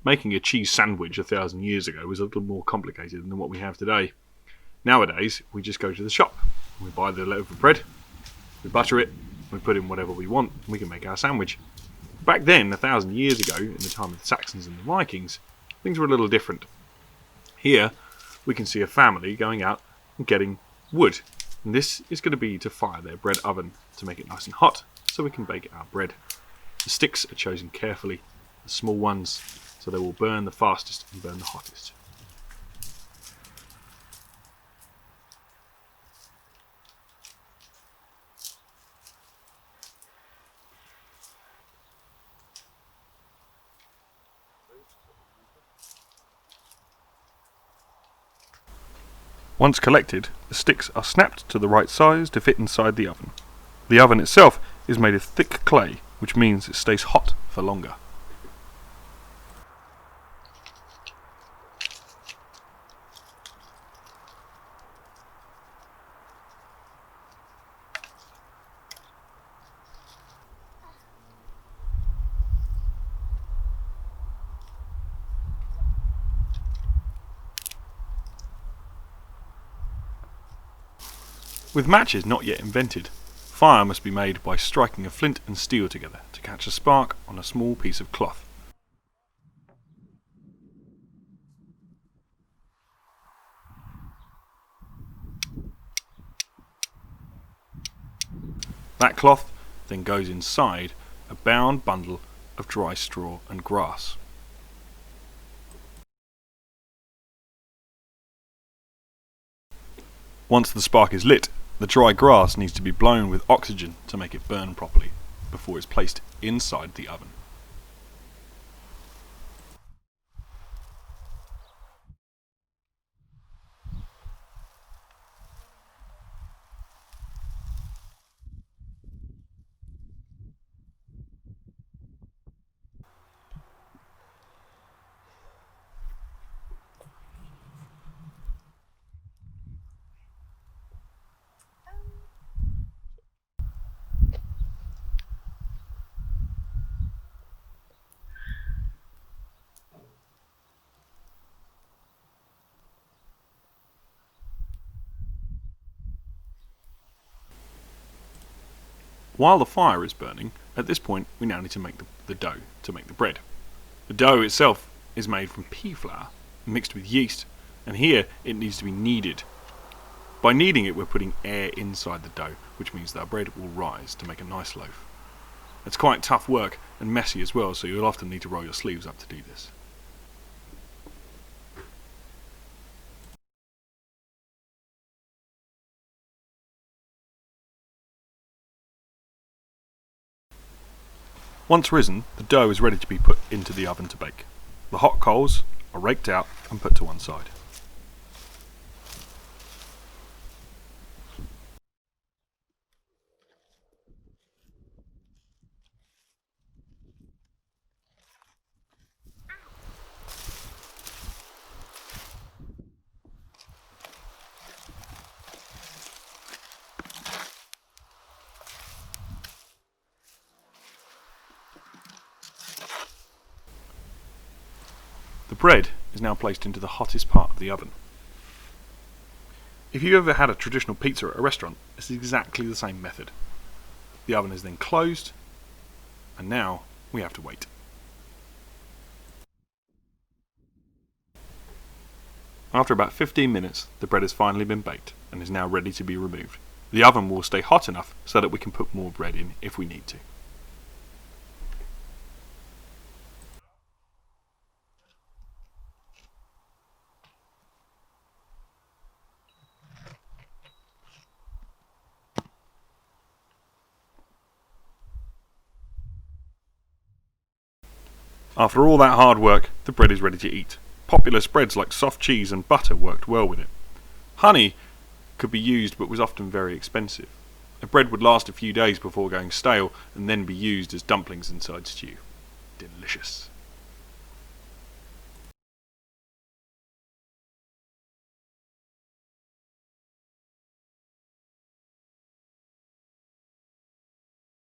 Making a cheese sandwich 1,000 years ago was a little more complicated than what we have today. Nowadays, we just go to the shop, we buy the loaf of bread, we butter it, we put in whatever we want, and we can make our sandwich. Back then, 1,000 years ago, in the time of the Saxons and the Vikings, things were a little different. Here, we can see a family going out and getting wood. And this is going to be to fire their bread oven to make it nice and hot so we can bake our bread. The sticks are chosen carefully, the small ones, so they will burn the fastest and burn the hottest. Once collected, the sticks are snapped to the right size to fit inside the oven. The oven itself is made of thick clay, which means it stays hot for longer. With matches not yet invented, fire must be made by striking a flint and steel together to catch a spark on a small piece of cloth. That cloth then goes inside a bound bundle of dry straw and grass. Once the spark is lit, the dry grass needs to be blown with oxygen to make it burn properly before it's placed inside the oven. While the fire is burning, at this point we now need to make the dough to make the bread. The dough itself is made from pea flour mixed with yeast, and here it needs to be kneaded. By kneading it, we're putting air inside the dough, which means that our bread will rise to make a nice loaf. It's quite tough work and messy as well, so you'll often need to roll your sleeves up to do this. Once risen, the dough is ready to be put into the oven to bake. The hot coals are raked out and put to one side. The bread is now placed into the hottest part of the oven. If you've ever had a traditional pizza at a restaurant, it's exactly the same method. The oven is then closed, and now we have to wait. After about 15 minutes, the bread has finally been baked and is now ready to be removed. The oven will stay hot enough so that we can put more bread in if we need to. After all that hard work, the bread is ready to eat. Popular spreads like soft cheese and butter worked well with it. Honey could be used but was often very expensive. The bread would last a few days before going stale and then be used as dumplings inside stew. Delicious.